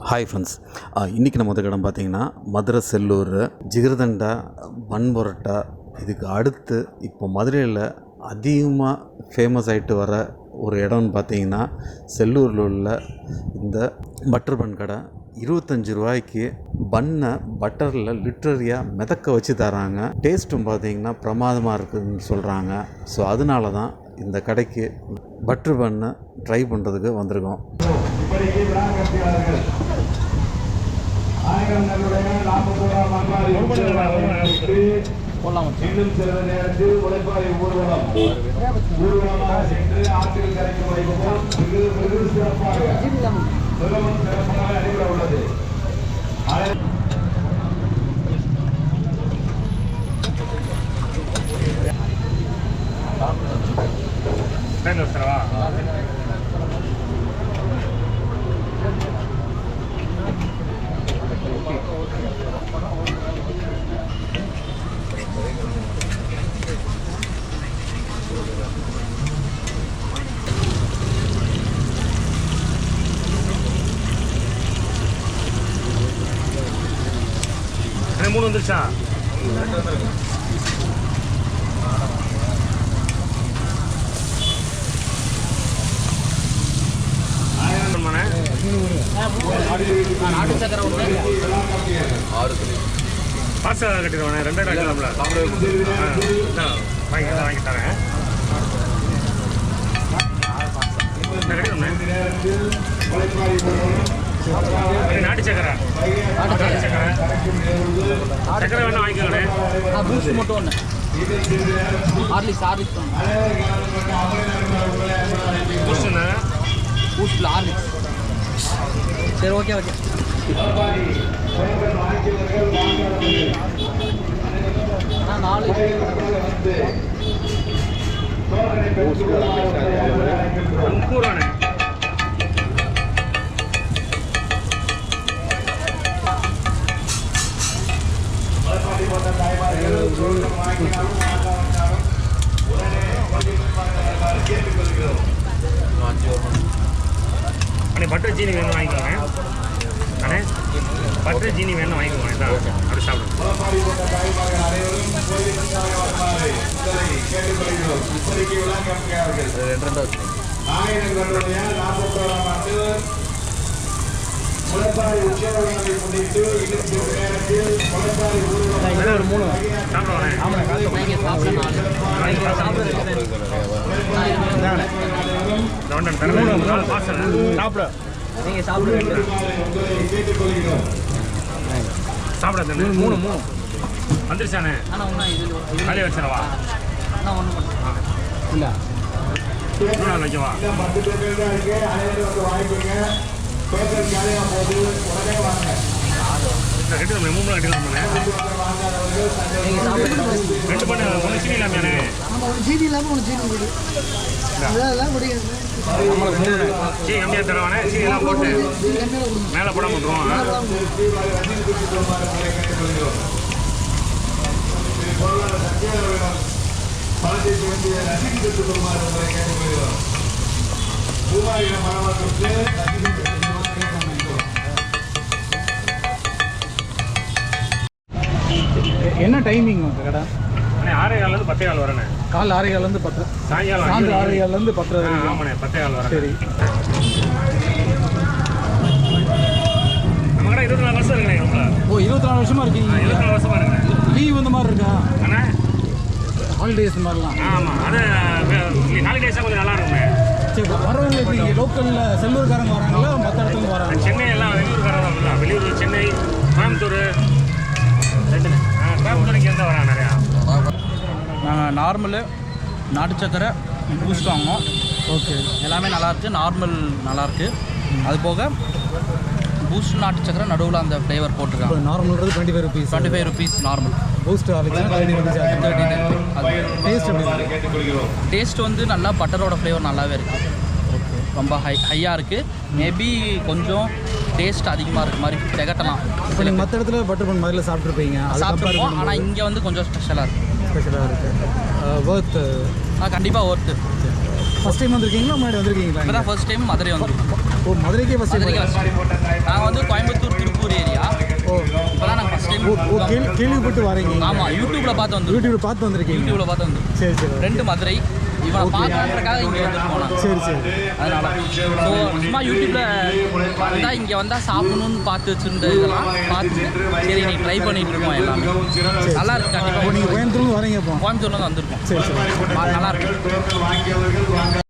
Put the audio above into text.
Hi friends, இன்றைக்கி நம்ம இடம் பார்த்திங்கன்னா மதுரை செல்லூர் ஜிகிர்தண்டா பன் பரோட்டா. இதுக்கு அடுத்து இப்போ மதுரையில் அதிகமாக ஃபேமஸ் ஆகிட்டு வர ஒரு இடம்னு பார்த்திங்கன்னா செல்லூரில் உள்ள இந்த பட்டர் பன் கடை. 25 ரூபாய்க்கு பன்னை பட்டரில் லிட்ரரியாக மிதக்க வச்சு தராங்க. டேஸ்ட்டும் பார்த்திங்கன்னா பிரமாதமாக இருக்குதுன்னு சொல்கிறாங்க. ஸோ அதனால தான் இந்த கடைக்கு பட்டர் பன்னை ட்ரை பண்ணுறதுக்கு வந்திருக்கோம். இன்னும் சில நேரத்தில் உழைப்பாளி ஊர்வலமாக சென்று ஆற்றில் கரைக்கும் வைப்போம். மிக சிறப்பாக அறிவுரை உள்ளது. மூணு வந்துருச்சா? பாச கட்டிடுவானே 2 கட்டலாம்ல. வாங்கி தரேன். நாட்டு சக்கரை சக்கரை வேணா வாங்கிக்கோங்க. பூஸ்ட் மட்டும் ஒன்று ஹார்லிக்ஸ் பூஸ்ட்ண்ணா பூஸ்ட்டில் ஹார்லிக்ஸ். சரி, ஓகே. நாலு கூறானே அண்ணே பட்டர் ஜீனி வேணும் வாங்கிக்கோங்க. அண்ணே பட்டர் ஜீனி வேணும் வாங்கிக்கோங்க. தான் அப்படி சாப்பிடுங்க. ஒரு 3 சாப்பிட 3 வந்துருச்சானே. காலையே வச்சிடவா? இல்லை வைக்கவா? கட்டி 3 கட்டிடலாம். 2 பண்ண 1 சீனி இல்லாமே. ஜீனி இல்லாமல் ஒன்று ஜீனி கொடு. அதெல்லாம் முடியாது. சீனி கம்மியாக தருவானே. சீனி எல்லாம் போட்டு மேலே போட பண்ணுறோம். என்ன டைமிங் கடை? 6:15 10 வரேண்ணே. காலைல 6:15 10, சாயங்காலம் 6:15 10 வரைக்கும். ஆமாண்ணே 10 வரேன். சரி, நம்ம கடை 24 வருஷம் இருக்குண்ணே. ஓ 24 வருஷமா இருக்கீங்க? 24 வருஷமா இருக்குண்ணே. லீவ் இந்த மாதிரி இருக்கா? அண்ணா ஹாலிடேஸ் மாதிரிலாம்? ஆமாம், அது ஹாலிடேஸாக கொஞ்சம் நல்லா இருக்குண்ணே. சரி, வரவங்க இப்போ லோக்கலில் செல்லூர்காரங்க வராங்களா, மற்ற இடத்துல வராங்க? சென்னை எல்லாம் வெளியூர்காரங்க தான். வெளியூர் சென்னை, கோயம்புத்தூர், கோயம்புத்தூருக்கு எந்த வராங்க நிறையா. நாங்கள் நார்மலு நாட்டு சக்கரை பூஸ்ட் வாங்கினோம். ஓகே, எல்லாமே நல்லாயிருக்கு. நார்மல் நல்லாயிருக்கு. அது போக பூஸ்ட் நாட்டு சக்கரை நடுவில் அந்த ஃப்ளேவர் போட்டிருக்காங்க. நார்மல்ன்றது 25 ருபீஸ் நார்மல். பூஸ்ட் 30 டேஸ்ட் வந்து நல்லா பட்டரோட ஃப்ளேவர் நல்லாவே இருக்குது. ரொம்ப ஹையாக இருக்குது. மேபி கொஞ்சம் டேஸ்ட் அதிகமாக இருக்க மாதிரி திகட்டலாம். இப்போ நீங்கள் மற்ற இடத்துல பட்டர் பன் மாதிரிலாம் சாப்பிட்ருப்பீங்க, சாப்பிட்ருப்போம். ஆனால் இங்கே வந்து கொஞ்சம் ஸ்பெஷலாக இருக்குது. ஒர்த்து? கண்டிப்பாக ஒர்த்து. ஃபஸ்ட் டைம் வந்திருக்கீங்களா, முன்னாடி வந்திருக்கீங்களா? இப்போ தான் ஃபர்ஸ்ட் டைம் மதுரை வந்து. ஓ, மதுரைக்கே ஃபஸ்ட் டைம். நாங்கள் வந்து கோயம்புத்தூர் திருப்பூர் ஏரியா. ஓ இப்போ தான் நாங்கள் ஃபஸ்ட் டைம். ஓ கேள்விப்பட்டு வரீங்க? ஆமாம், யூடியூப்பில் பார்த்து வந்து யூடியூப்பில் பார்த்து வந்திருக்கீங்க? யூடியூப்பில் பார்த்து வந்து. சரி சரி. 2 மதுரை. இவனை பார்க்கறதுக்காக இங்கே வந்துருக்கோம் நாங்கள். சரி சரி. அதனால ஸோ சும்மா யூடியூப்பில் வந்தால் இங்கே வந்தால் சாப்பிடணும்னு பார்த்து வச்சுருந்த இதெல்லாம் பார்த்துட்டு சரி நீ ட்ரை பண்ணிகிட்டு இருக்கோம் எல்லாமே. நல்லா இருக்கு. கண்டிப்பாக நீங்கள் கோயம்புத்தூர்லேருந்து வரீங்க இப்போ? கோயம்புத்தூர்லேருந்து வந்திருக்கோம். சரி சரி. நல்லா இருக்கு.